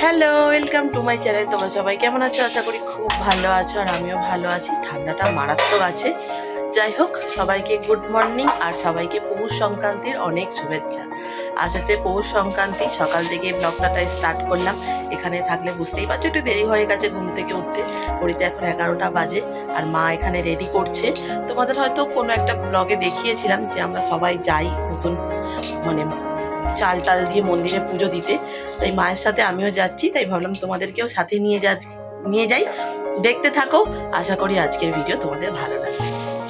Hello, welcome to my channel. তোমরা সবাই কেমন আছো? আশা করি খুব ভালো আছো, আর আমিও ভালো আছি। ঠান্ডাটা মারাত্মক আছে। যাই হোক, সবাইকে গুড মর্নিং আর সবাইকে পৌষ সংক্রান্তির অনেক শুভেচ্ছা। আজ হচ্ছে পৌষ সংক্রান্তি, সকাল থেকে ব্লগটাই স্টার্ট করলাম। এখানে থাকলে বুঝতেই পারছো একটু দেরি হয়ে গেছে ঘুম থেকে উঠতে। ঘড়িতে এখন 11টা বাজে, আর মা এখানে রেডি করছে। তোমাদের হয়তো কোনো একটা ব্লগে দেখিয়েছিলাম যে আমরা সবাই যাই নতুন মানে চাল টাল দিয়ে মন্দিরে পুজো দিতে। তাই মায়ের সাথে আমিও যাচ্ছি, তাই ভাবলাম তোমাদেরকেও সাথে নিয়ে যাই। দেখতে থাকো, আশা করি আজকের ভিডিও তোমাদের ভালো লাগবে।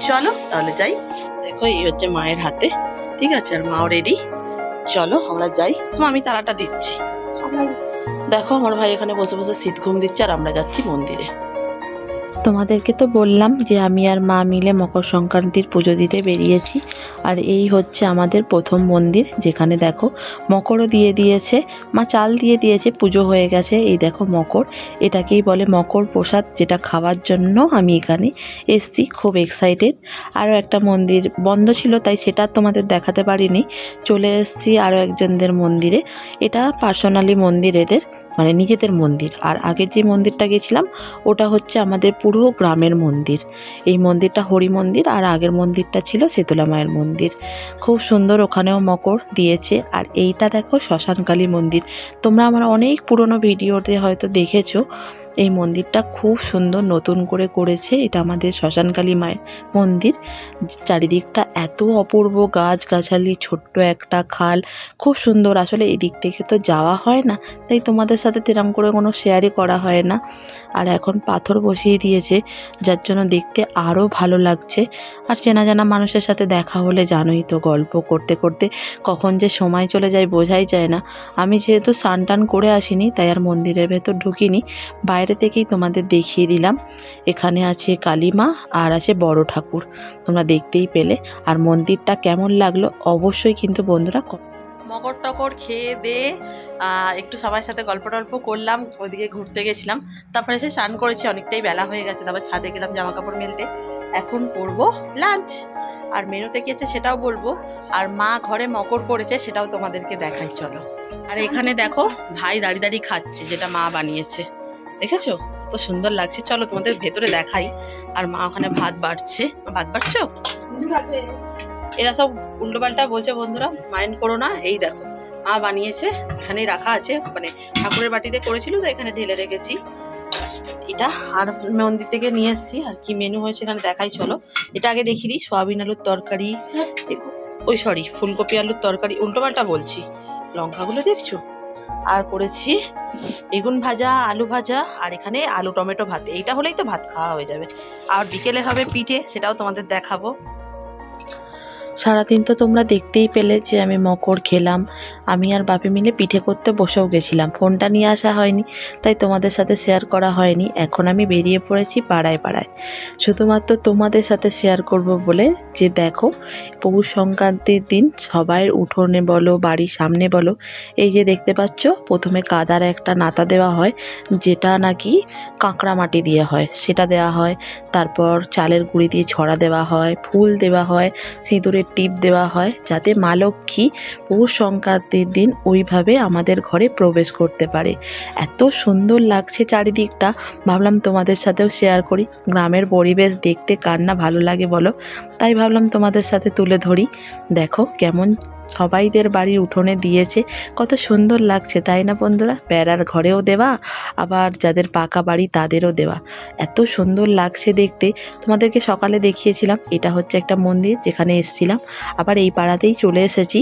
চলো তাহলে যাই। দেখো, এই হচ্ছে মায়ের হাতে, ঠিক আছে, আর মাও রেডি। চলো আমরা যাই। আমি তালাটা দিচ্ছি। দেখো, আমার ভাই এখানে বসে বসে শীত ঘুম দিচ্ছে, আর আমরা যাচ্ছি মন্দিরে। তোমাদেরকে তো বললাম যে আমি আর মা মিলে মকর সংক্রান্তির পুজো দিতে বেরিয়েছি। আর এই হচ্ছে আমাদের প্রথম মন্দির, যেখানে দেখো মকরও দিয়ে দিয়েছে, মা চাল দিয়ে দিয়েছে, পুজো হয়ে গেছে। এই দেখো মকর, এটাকেই বলে মকর প্রসাদ, যেটা খাওয়ার জন্য আমি এখানে এসছি, খুব এক্সাইটেড। আরও একটা মন্দির বন্ধ ছিল, তাই সেটা তোমাদের দেখাতে পারিনি। চলে এসছি আরও একজনদের মন্দিরে। এটা পার্সোনালি মন্দির এদের, মানে নিজেদের মন্দির। আর আগের যে মন্দিরটা গেছিলাম ওটা হচ্ছে আমাদের পুরো গ্রামের মন্দির। এই মন্দিরটা হরি মন্দির, আর আগের মন্দিরটা ছিল শীতলা মায়ের মন্দির। খুব সুন্দর, ওখানেও মকর দিয়েছে। আর এইটা দেখো শ্মশানকালী মন্দির, তোমরা আমার অনেক পুরনো ভিডিওতে হয়তো দেখেছো। এই মন্দিরটা খুব সুন্দর, নতুন করে করেছে। এটা আমাদের শ্মশানকালী মায়ের মন্দির। চারিদিকটা এত অপূর্ব গাছগাছালি, ছোট্ট একটা খাল, খুব সুন্দর। আসলে এই দিক থেকে তো যাওয়া হয় না, তাই তোমাদের সাথে তেরম করে কোনো শেয়ারই করা হয় না। আর এখন পাথর বসিয়ে দিয়েছে, যার জন্য দেখতে আরও ভালো লাগছে। আর চেনা জানা মানুষের সাথে দেখা হলে জানোই তো, গল্প করতে করতে কখন যে সময় চলে যায় বোঝাই যায় না। আমি যেহেতু স্নান টান করে আসিনি, তাই আর মন্দিরের ভেতর ঢুকিনি, বাইরে থেকেই তোমাদের দেখিয়ে দিলাম। এখানে আছে কালী মা আর আছে বড় ঠাকুর, তোমরা দেখতেই পেলে। আর মন্দিরটা কেমন লাগলো অবশ্যই কিন্তু বন্ধুরা। মকর টকর খেয়ে দিয়ে একটু সবার সাথে গল্প টল্প করলাম, ওইদিকে ঘুরতে গেছিলাম। তারপরে এসে স্নান করেছি, অনেকটাই বেলা হয়ে গেছে। তারপর ছাদে গেলাম জামা কাপড় মেলতে। এখন করবো লাঞ্চ, আর মেনুতে কি আছে সেটাও বলবো। আর মা ঘরে মকর করেছে, সেটাও তোমাদেরকে দেখাই, চলো। আর এখানে দেখো ভাই দাঁড়িয়ে দাঁড়িয়ে খাচ্ছে, যেটা মা বানিয়েছে, দেখেছো কত সুন্দর লাগছে। চলো তোমাদের ভেতরে দেখাই। আর মা ওখানে ভাত বাড়ছে। ভাত বাড়ছো? এরা সব উল্টোপাল্টা বলছে বন্ধুরা, মাইন্ড করো না। এই দেখো মা বানিয়েছে, এখানেই রাখা আছে, মানে ঠাকুরের বাটিতে করেছিল তো এখানে ঢেলে রেখেছি এটা। আর মন্দির থেকে নিয়ে এসেছি। আর কি মেনু হয়েছে এখানে দেখাই, চলো। এটা আগে দেখিয়ে দিই। সয়াবিন আলুর তরকারি, ওই সরি ফুলকপি আলুর তরকারি, উল্টোপাল্টা বলছি, লঙ্কাগুলো দেখছো। আর করেছি বেগুন ভাজা, আলু ভাজা, আর এখানে আলু টমেটো ভাত। এইটা হলেই তো ভাত খাওয়া হয়ে যাবে। আর বিকেলে হবে পিঠে, সেটাও তোমাদের দেখাবো। সারাদিন তো তোমরা দেখতেই পেলে যে আমি মকর খেলাম। আমি আর বাপি মিলে পিঠে করতে বসেও গেছিলাম, ফোনটা নিয়ে আসা হয়নি, তাই তোমাদের সাথে শেয়ার করা হয়নি। এখন আমি বেরিয়ে পড়েছি পাড়ায় পাড়ায়, শুধুমাত্র তোমাদের সাথে শেয়ার করব বলে। যে দেখো, পৌষ সংক্রান্তির দিন সবাই উঠোনে বলো, বাড়ির সামনে বলো, এই যে দেখতে পাচ্ছ, প্রথমে কাদার একটা নাতা দেওয়া হয়, যেটা নাকি কাঁকড়া মাটি দিয়ে হয়, সেটা দেওয়া হয়। তারপর চালের গুঁড়ি দিয়ে ছড়া দেওয়া হয়, ফুল দেওয়া হয়, সিঁদুরের টিপ দেওয়া হয়, যাতে মা লক্ষ্মী পৌষ সংক্রান্তির দিন ওইভাবে আমাদের ঘরে প্রবেশ করতে পারে। এত সুন্দর লাগছে চারিদিকটা, ভাবলাম তোমাদের সাথেও শেয়ার করি। গ্রামের পরিবেশ দেখতে কার না ভালো লাগে বলো, তাই ভাবলাম তোমাদের সাথে তুলে ধরি। দেখো কেমন সবাইদের বাড়ির উঠোনে দিয়েছে, কত সুন্দর লাগছে তাই না বন্ধুরা। বেড়ার ঘরেও দেওয়া, আবার যাদের পাকা বাড়ি তাদেরও দেওয়া, এত সুন্দর লাগছে দেখতে। তোমাদেরকে সকালে দেখিয়েছিলাম, এটা হচ্ছে একটা মন্দির যেখানে এসেছিলাম। আবার এই পাড়াতেই চলে এসেছি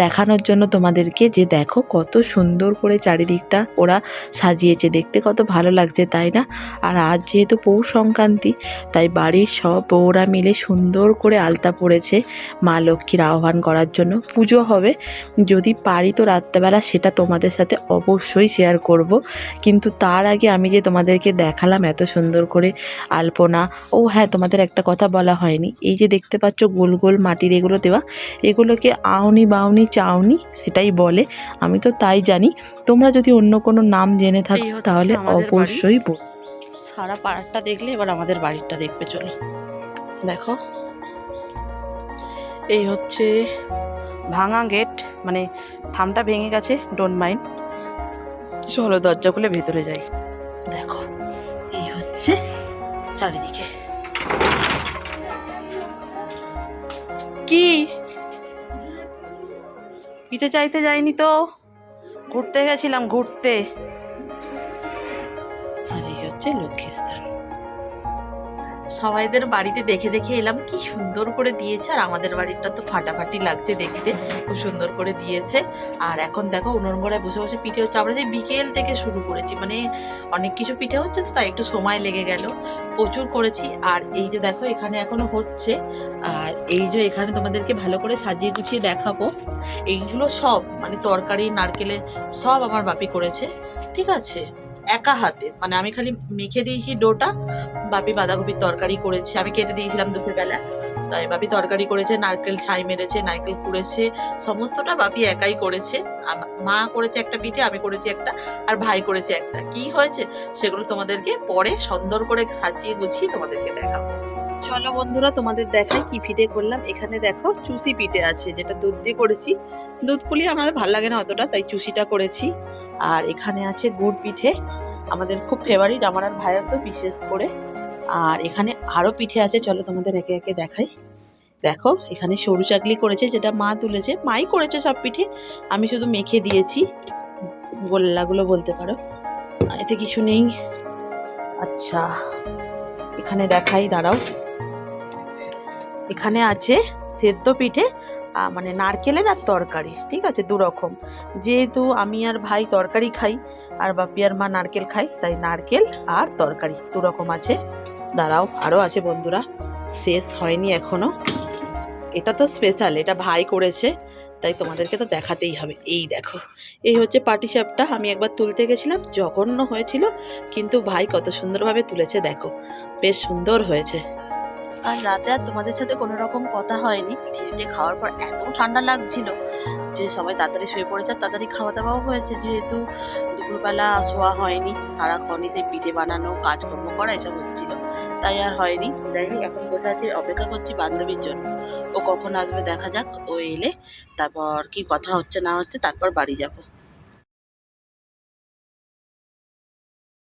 দেখানোর জন্য তোমাদেরকে, যে দেখো কত সুন্দর করে চারিদিকটা ওরা সাজিয়েছে, দেখতে কত ভালো লাগছে তাই না। আর আজ যেহেতু পৌষ সংক্রান্তি, তাই বাড়ির সব বউরা মিলে সুন্দর করে আলতা পড়েছে মা লক্ষ্মীর আহ্বান করার জন্য। পুজো হবে, যদি পারি তো রাত্রেবেলা সেটা তোমাদের সাথে অবশ্যই শেয়ার করব। কিন্তু তার আগে আমি যে তোমাদেরকে দেখালাম এত সুন্দর করে আলপনা, ও হ্যাঁ, তোমাদের একটা কথা বলা হয়নি। এই যে দেখতে পাচ্ছ গোল গোল মাটির এগুলো দেওয়া, এগুলোকে আউনি বাউনি চাউনি সেটাই বলে, আমি তো তাই জানি। তোমরা যদি অন্য কোনো নাম জেনে থাকো তাহলে অবশ্যই বল। সারা পাড়াটা দেখলে এবার আমাদের বাড়িটা দেখবে, চলো। দেখো, এই হচ্ছে ভাঙা গেট, মানে থামটা ভেঙে গেছে, ডোন্ট মাইন্ড। চলো দরজা খুলে ভেতরে যাই। দেখো এই হচ্ছে চারিদিকে। কি পিঠে চাইতে যাইনি তো, ঘুরতে গেছিলাম ঘুরতে। আর এই হচ্ছে লক্ষ্মীর স্থান। সবাইদের বাড়িতে দেখে দেখে এলাম, কি সুন্দর করে দিয়েছে। আর আমাদের বাড়িটা তো ফাটাফাটি লাগছে দেখতে, খুব সুন্দর করে দিয়েছে। আর এখন দেখো উনুন ঘোড়ায় বসে বসে পিঠে হচ্ছে। আমরা যে বিকেল থেকে শুরু করেছি, মানে অনেক কিছু পিঠে হচ্ছে তো, তাই একটু সময় লেগে গেল, প্রচুর করেছি। আর এই যে দেখো এখানে এখনো হচ্ছে। আর এই যে এখানে তোমাদেরকে ভালো করে সাজিয়ে গুছিয়ে দেখাবো। এইগুলো সব মানে তরকারি নারকেলের সব আমার বাপি করেছে, ঠিক আছে, একা হাতে। মানে আমি খালি মেখে দিয়েছি ডোটা, বাপি বাঁধাকপির তরকারি করেছে, আমি কেটে দিয়েছিলাম দুপুরবেলা, তাই বাপি তরকারি করেছে, নারকেল ছাই মেরেছে, নারকেল কুড়েছে, সমস্তটা বাপি একাই করেছে। মা করেছে একটা পিঠে, আমি করেছি একটা, আর ভাই করেছে একটা। কি হয়েছে সেগুলো তোমাদেরকে পরে সুন্দর করে সাজিয়ে গুছিয়ে তোমাদেরকে দেখাবো। চলো বন্ধুরা তোমাদের দেখাই কি পিঠে করলাম। এখানে দেখো চুষি পিঠে আছে, যেটা দুধ দিয়ে করেছি। দুধ পুলি আমাদের ভালো লাগে না অতটা, তাই চুষিটা করেছি। আর এখানে আছে গুড় পিঠে, আমাদের খুব ফেভারিট, আমার আর ভাইয়ের তো বিশেষ করে। আর এখানে আরো পিঠে আছে, চলো তোমাদের একে একে দেখাই। দেখো এখানে সরু চাকলি করেছে, যেটা মা তুলেছে, মাই করেছে সব পিঠে, আমি শুধু মেখে দিয়েছি, গোল্লাগুলো বলতে পারো, এতে কিছু নেই। আচ্ছা এখানে দেখাই, দাঁড়াও। এখানে আছে সেদ্ধ পিঠে, মানে নারকেলের আর তরকারি, ঠিক আছে, দু রকম। যেহেতু আমি আর ভাই তরকারি খাই আর বাপি আর মা নারকেল খাই, তাই নারকেল আর তরকারি দু রকম আছে। দাঁড়াও আরও আছে বন্ধুরা, শেষ হয়নি এখনো। এটা তো স্পেশাল, এটা ভাই করেছে, তাই তোমাদেরকে তো দেখাতেই হবে। এই দেখো এই হচ্ছে পাটিসাপটা, আমি একবার তুলতে গেছিলাম, জঘন্য হয়েছিল, কিন্তু ভাই কত সুন্দরভাবে তুলেছে, দেখো বেশ সুন্দর হয়েছে। আর রাতে আর তোমাদের সাথে কোনো রকম কথা হয়নি। পিঠে খাওয়ার পর এত ঠান্ডা লাগছিল যে সবাই তাড়াতাড়ি শুয়ে পড়েছে, আর তাড়াতাড়ি খাওয়া দাওয়াও হয়েছে, যেহেতু দুপুরবেলা শোয়া হয়নি, সারাক্ষণই সেই পিঠে বানানো কাজকর্ম করা এসব হচ্ছিল, তাই আর হয়নি। যাই হোক এখন বসে আছি, অপেক্ষা করছি বান্ধবীর জন্য, ও কখন আসবে দেখা যাক, ও এলে তারপর কি কথা হচ্ছে না হচ্ছে, তারপর বাড়ি যাবো।